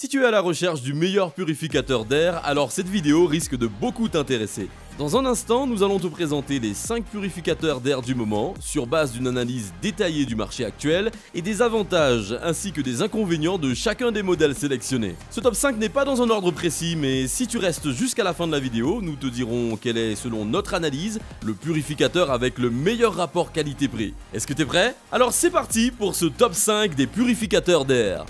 Si tu es à la recherche du meilleur purificateur d'air, alors cette vidéo risque de beaucoup t'intéresser. Dans un instant, nous allons te présenter les 5 purificateurs d'air du moment, sur base d'une analyse détaillée du marché actuel et des avantages ainsi que des inconvénients de chacun des modèles sélectionnés. Ce top 5 n'est pas dans un ordre précis, mais si tu restes jusqu'à la fin de la vidéo, nous te dirons quel est, selon notre analyse, le purificateur avec le meilleur rapport qualité-prix. Est-ce que t'es prêt? Alors c'est parti pour ce top 5 des purificateurs d'air.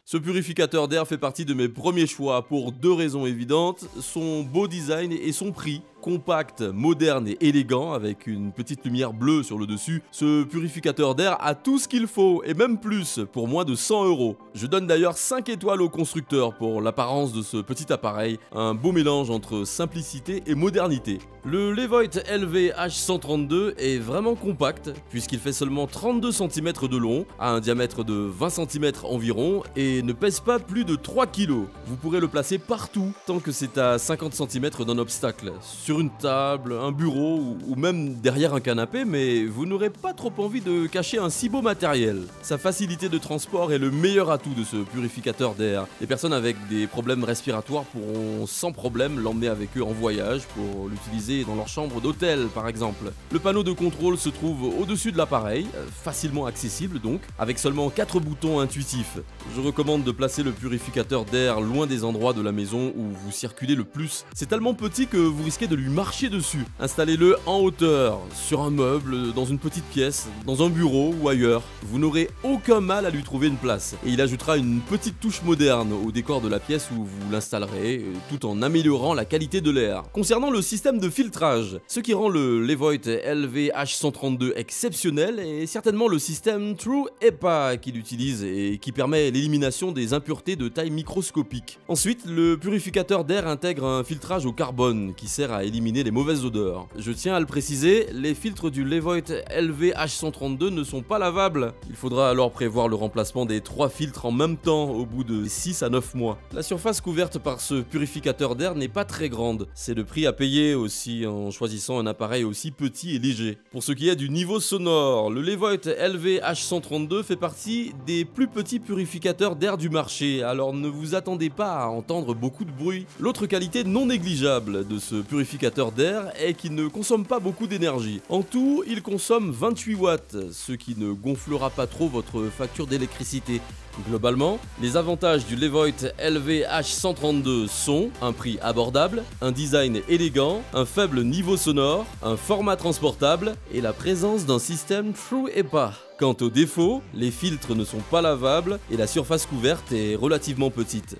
Ce purificateur d'air fait partie de mes premiers choix pour 2 raisons évidentes, son beau design et son prix. Compact, moderne et élégant avec une petite lumière bleue sur le dessus, ce purificateur d'air a tout ce qu'il faut et même plus pour moins de 100 €. Je donne d'ailleurs 5 étoiles au constructeur pour l'apparence de ce petit appareil, un beau mélange entre simplicité et modernité. Le Levoit LV-H132 est vraiment compact puisqu'il fait seulement 32 cm de long, a un diamètre de 20 cm environ et ne pèse pas plus de 3 kg. Vous pourrez le placer partout tant que c'est à 50 cm d'un obstacle. Sur une table, un bureau ou même derrière un canapé, mais vous n'aurez pas trop envie de cacher un si beau matériel. Sa facilité de transport est le meilleur atout de ce purificateur d'air. Les personnes avec des problèmes respiratoires pourront sans problème l'emmener avec eux en voyage pour l'utiliser dans leur chambre d'hôtel par exemple. Le panneau de contrôle se trouve au-dessus de l'appareil, facilement accessible donc, avec seulement 4 boutons intuitifs. Je recommande de placer le purificateur d'air loin des endroits de la maison où vous circulez le plus. C'est tellement petit que vous risquez de lui marcher dessus. Installez-le en hauteur, sur un meuble, dans une petite pièce, dans un bureau ou ailleurs. Vous n'aurez aucun mal à lui trouver une place. Et il ajoutera une petite touche moderne au décor de la pièce où vous l'installerez, tout en améliorant la qualité de l'air. Concernant le système de filtrage, ce qui rend le Levoit LV-H132 exceptionnel est certainement le système True HEPA qu'il utilise et qui permet l'élimination des impuretés de taille microscopique. Ensuite, le purificateur d'air intègre un filtrage au carbone qui sert à éliminer les mauvaises odeurs. Je tiens à le préciser, les filtres du Levoit LV-H132 ne sont pas lavables. Il faudra alors prévoir le remplacement des 3 filtres en même temps au bout de 6 à 9 mois. La surface couverte par ce purificateur d'air n'est pas très grande. C'est le prix à payer aussi en choisissant un appareil aussi petit et léger. Pour ce qui est du niveau sonore, le Levoit LV-H132 fait partie des plus petits purificateurs d'air du marché, alors ne vous attendez pas à entendre beaucoup de bruit. L'autre qualité non négligeable de ce purificateur d'air est qu'il ne consomme pas beaucoup d'énergie. En tout, il consomme 28 watts, ce qui ne gonflera pas trop votre facture d'électricité. Globalement, les avantages du Levoit LV-H132 sont un prix abordable, un design élégant, un faible niveau sonore, un format transportable et la présence d'un système True HEPA. Quant aux défauts, les filtres ne sont pas lavables et la surface couverte est relativement petite.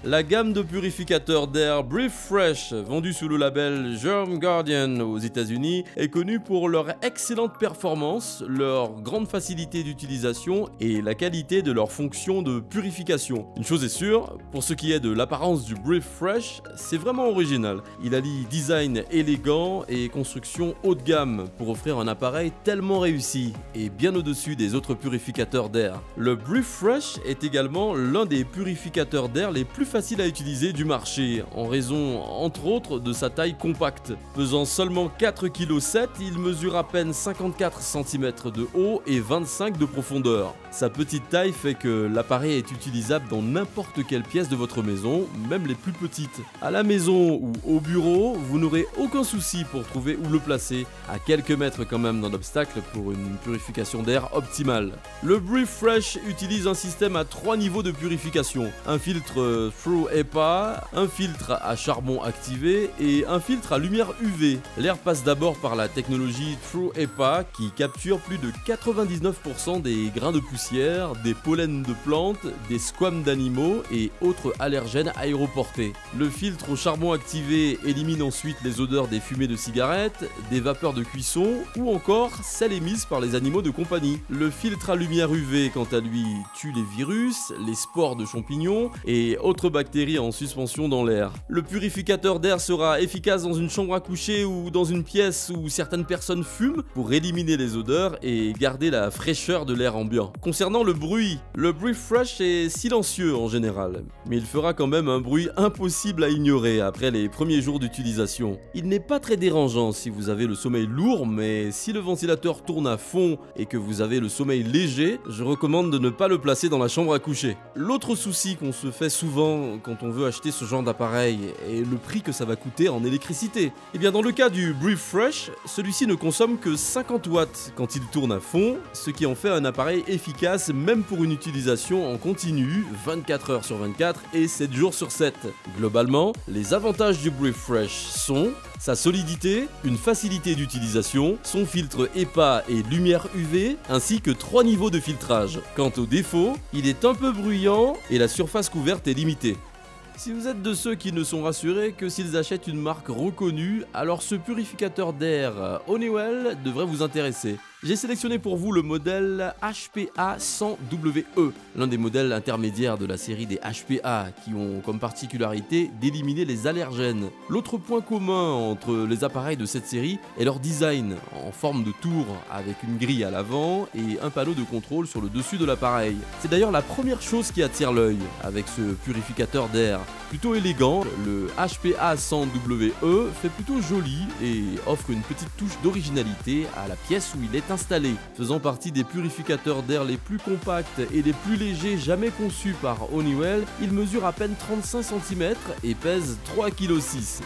La gamme de purificateurs d'air Breathe Fresh, vendue sous le label Germ Guardian aux États-Unis, est connue pour leur excellente performance, leur grande facilité d'utilisation et la qualité de leur fonction de purification. Une chose est sûre, pour ce qui est de l'apparence du Breathe Fresh, c'est vraiment original. Il allie design élégant et construction haut de gamme pour offrir un appareil tellement réussi et bien au-dessus des autres purificateurs d'air. Le Breathe Fresh est également l'un des purificateurs d'air les plus facile à utiliser du marché, en raison entre autres de sa taille compacte. Pesant seulement 4,7 kg, il mesure à peine 54 cm de haut et 25 de profondeur. Sa petite taille fait que l'appareil est utilisable dans n'importe quelle pièce de votre maison, même les plus petites. À la maison ou au bureau, vous n'aurez aucun souci pour trouver où le placer, à quelques mètres quand même d'un obstacle pour une purification d'air optimale. Le Breathe Fresh utilise un système à 3 niveaux de purification, un filtre True HEPA, un filtre à charbon activé et un filtre à lumière UV. L'air passe d'abord par la technologie True HEPA qui capture plus de 99% des grains de poussière, des pollens de plantes, des squames d'animaux et autres allergènes aéroportés. Le filtre au charbon activé élimine ensuite les odeurs des fumées de cigarettes, des vapeurs de cuisson ou encore celles émises par les animaux de compagnie. Le filtre à lumière UV quant à lui tue les virus, les spores de champignons et autres autres bactéries en suspension dans l'air. Le purificateur d'air sera efficace dans une chambre à coucher ou dans une pièce où certaines personnes fument pour éliminer les odeurs et garder la fraîcheur de l'air ambiant. Concernant le bruit Breathfresh est silencieux en général, mais il fera quand même un bruit impossible à ignorer après les premiers jours d'utilisation. Il n'est pas très dérangeant si vous avez le sommeil lourd, mais si le ventilateur tourne à fond et que vous avez le sommeil léger, je recommande de ne pas le placer dans la chambre à coucher. L'autre souci qu'on se fait souvent quand on veut acheter ce genre d'appareil est le prix que ça va coûter en électricité. Et bien dans le cas du Breathfresh, celui-ci ne consomme que 50 watts quand il tourne à fond, ce qui en fait un appareil efficace même pour une utilisation en continu 24 heures sur 24 et 7 jours sur 7. Globalement, les avantages du Breathfresh sont sa solidité, une facilité d'utilisation, son filtre HEPA et lumière UV, ainsi que 3 niveaux de filtrage. Quant aux défauts, il est un peu bruyant et la surface couverte est limitée. Si vous êtes de ceux qui ne sont rassurés que s'ils achètent une marque reconnue, alors ce purificateur d'air Honeywell devrait vous intéresser. J'ai sélectionné pour vous le modèle HPA100WE, l'un des modèles intermédiaires de la série des HPA qui ont comme particularité d'éliminer les allergènes. L'autre point commun entre les appareils de cette série est leur design, en forme de tour avec une grille à l'avant et un panneau de contrôle sur le dessus de l'appareil. C'est d'ailleurs la première chose qui attire l'œil avec ce purificateur d'air. Plutôt élégant, le HPA100WE fait plutôt joli et offre une petite touche d'originalité à la pièce où il est installé. Faisant partie des purificateurs d'air les plus compacts et les plus légers jamais conçus par Honeywell, il mesure à peine 35 cm et pèse 3,6 kg.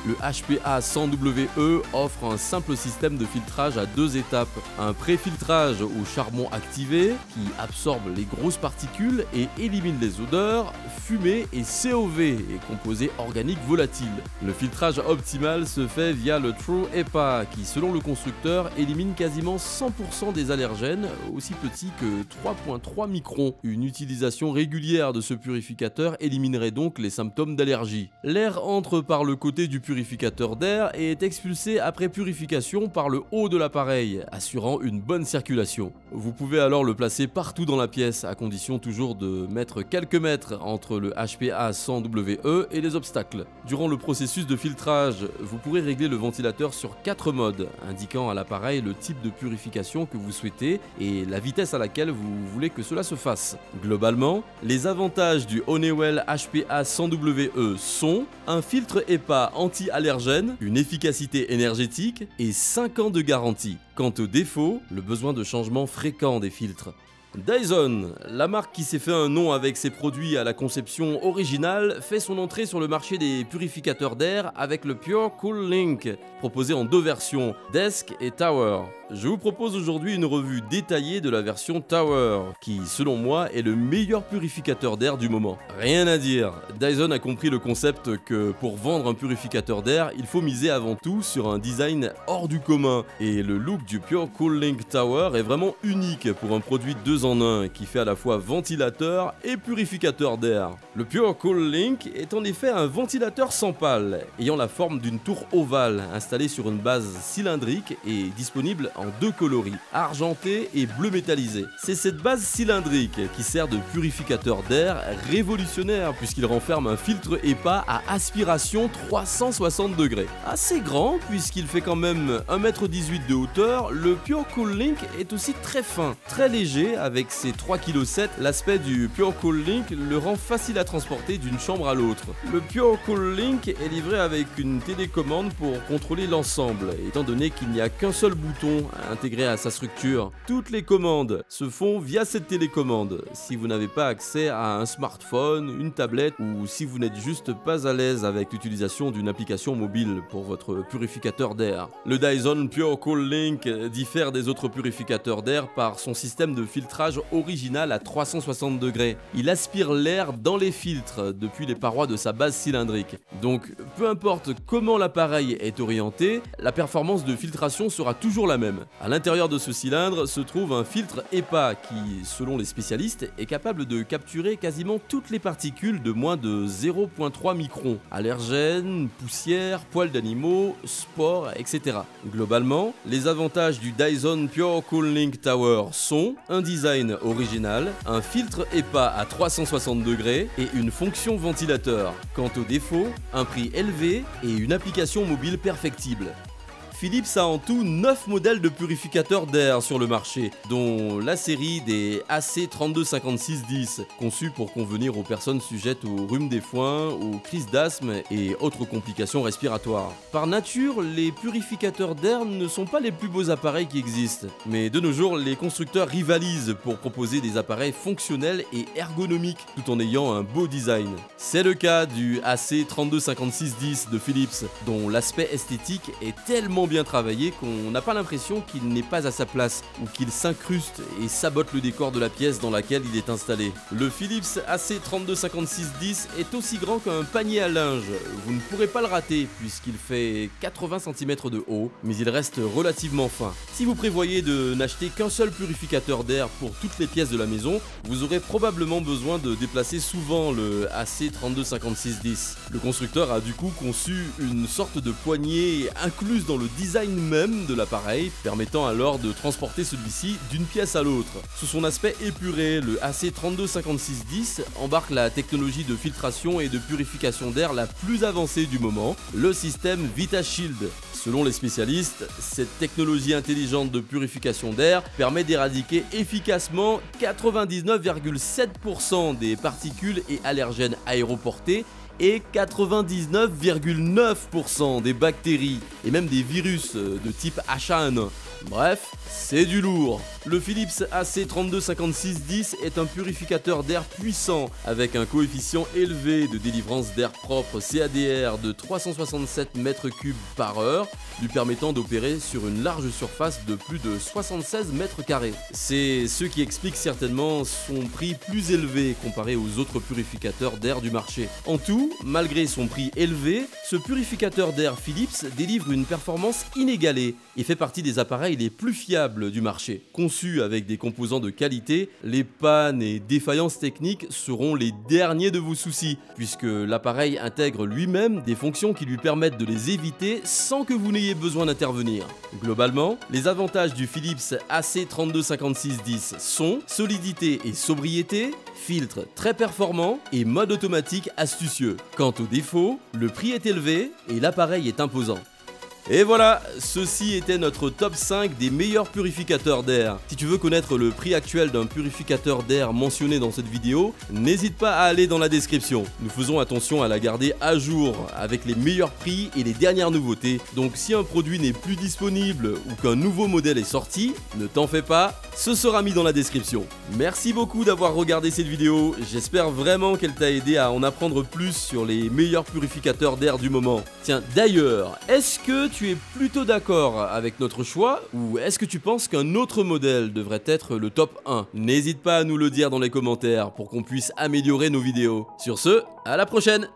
Le HPA100WE offre un simple système de filtrage à 2 étapes. Un pré-filtrage au charbon activé qui absorbe les grosses particules et élimine les odeurs, fumée et COV et composés organiques volatiles. Le filtrage optimal se fait via le True HEPA qui, selon le constructeur, élimine quasiment 100% des allergènes, aussi petits que 3,3 microns. Une utilisation régulière de ce purificateur éliminerait donc les symptômes d'allergie. L'air entre par le côté du purificateur d'air et est expulsé après purification par le haut de l'appareil, assurant une bonne circulation. Vous pouvez alors le placer partout dans la pièce, à condition toujours de mettre quelques mètres entre le HPA100WE et les obstacles. Durant le processus de filtrage, vous pourrez régler le ventilateur sur 4 modes, indiquant à l'appareil le type de purification que vous souhaitez et la vitesse à laquelle vous voulez que cela se fasse. Globalement, les avantages du Honeywell HPA100WE sont un filtre HEPA anti-allergène, une efficacité énergétique et 5 ans de garantie. Quant aux défauts, le besoin de changement fréquent des filtres. Dyson, la marque qui s'est fait un nom avec ses produits à la conception originale, fait son entrée sur le marché des purificateurs d'air avec le Pure Cool Link, proposé en 2 versions, Desk et Tower. Je vous propose aujourd'hui une revue détaillée de la version Tower, qui selon moi est le meilleur purificateur d'air du moment. Rien à dire, Dyson a compris le concept que pour vendre un purificateur d'air, il faut miser avant tout sur un design hors du commun, et le look du Pure Cool Link Tower est vraiment unique pour un produit 2 en 1 qui fait à la fois ventilateur et purificateur d'air. Le Pure Cool Link est en effet un ventilateur sans pale, ayant la forme d'une tour ovale installée sur une base cylindrique et disponible en 2 coloris, argenté et bleu métallisé. C'est cette base cylindrique qui sert de purificateur d'air révolutionnaire puisqu'il renferme un filtre HEPA à aspiration 360 degrés. Assez grand puisqu'il fait quand même 1,18 m de hauteur, le Pure Cool Link est aussi très fin, très léger avec ses 3,7 kg. L'aspect du Pure Cool Link le rend facile à transporter d'une chambre à l'autre. Le Pure Cool Link est livré avec une télécommande pour contrôler l'ensemble, étant donné qu'il n'y a qu'un seul bouton intégré à sa structure. Toutes les commandes se font via cette télécommande. Si vous n'avez pas accès à un smartphone, une tablette ou si vous n'êtes juste pas à l'aise avec l'utilisation d'une application mobile pour votre purificateur d'air. Le Dyson Pure Cool Link diffère des autres purificateurs d'air par son système de filtrage original à 360 degrés. Il aspire l'air dans les filtres depuis les parois de sa base cylindrique. Donc peu importe comment l'appareil est orienté, la performance de filtration sera toujours la même. lui-même. À l'intérieur de ce cylindre se trouve un filtre HEPA qui, selon les spécialistes, est capable de capturer quasiment toutes les particules de moins de 0,3 microns. Allergènes, poussière, poils d'animaux, spores, etc. Globalement, les avantages du Dyson Pure Cooling Tower sont un design original, un filtre HEPA à 360 degrés et une fonction ventilateur. Quant aux défauts, un prix élevé et une application mobile perfectible. Philips a en tout 9 modèles de purificateurs d'air sur le marché, dont la série des AC325610, conçus pour convenir aux personnes sujettes au rhume des foins, aux crises d'asthme et autres complications respiratoires. Par nature, les purificateurs d'air ne sont pas les plus beaux appareils qui existent, mais de nos jours, les constructeurs rivalisent pour proposer des appareils fonctionnels et ergonomiques, tout en ayant un beau design. C'est le cas du AC325610 de Philips, dont l'aspect esthétique est tellement bien travaillé qu'on n'a pas l'impression qu'il n'est pas à sa place ou qu'il s'incruste et sabote le décor de la pièce dans laquelle il est installé. Le Philips AC325610 est aussi grand qu'un panier à linge. Vous ne pourrez pas le rater puisqu'il fait 80 cm de haut, mais il reste relativement fin. Si vous prévoyez de n'acheter qu'un seul purificateur d'air pour toutes les pièces de la maison, vous aurez probablement besoin de déplacer souvent le AC325610. Le constructeur a du coup conçu une sorte de poignée incluse dans le design même de l'appareil, permettant alors de transporter celui-ci d'une pièce à l'autre. Sous son aspect épuré, le AC325610 embarque la technologie de filtration et de purification d'air la plus avancée du moment, le système VitaShield. Selon les spécialistes, cette technologie intelligente de purification d'air permet d'éradiquer efficacement 99,7% des particules et allergènes aéroportés et 99,9% des bactéries et même des virus de type H1N1. Bref, c'est du lourd. Le Philips AC325610 est un purificateur d'air puissant avec un coefficient élevé de délivrance d'air propre CADR de 367 m3 par heure, lui permettant d'opérer sur une large surface de plus de 76 m². C'est ce qui explique certainement son prix plus élevé comparé aux autres purificateurs d'air du marché. En tout, malgré son prix élevé, ce purificateur d'air Philips délivre une performance inégalée et fait partie des appareils les plus fiables du marché. Conçu avec des composants de qualité, les pannes et défaillances techniques seront les derniers de vos soucis, puisque l'appareil intègre lui-même des fonctions qui lui permettent de les éviter sans que vous n'ayez besoin d'intervenir. Globalement, les avantages du Philips AC325610 sont solidité et sobriété, filtre très performant et mode automatique astucieux. Quant aux défauts, le prix est élevé et l'appareil est imposant. Et voilà, ceci était notre top 5 des meilleurs purificateurs d'air. Si tu veux connaître le prix actuel d'un purificateur d'air mentionné dans cette vidéo, n'hésite pas à aller dans la description. Nous faisons attention à la garder à jour avec les meilleurs prix et les dernières nouveautés. Donc si un produit n'est plus disponible ou qu'un nouveau modèle est sorti, ne t'en fais pas, ce sera mis dans la description. Merci beaucoup d'avoir regardé cette vidéo, j'espère vraiment qu'elle t'a aidé à en apprendre plus sur les meilleurs purificateurs d'air du moment. Tiens, d'ailleurs, est-ce que tu es plutôt d'accord avec notre choix ou est-ce que tu penses qu'un autre modèle devrait être le top 1? N'hésite pas à nous le dire dans les commentaires pour qu'on puisse améliorer nos vidéos. Sur ce, à la prochaine!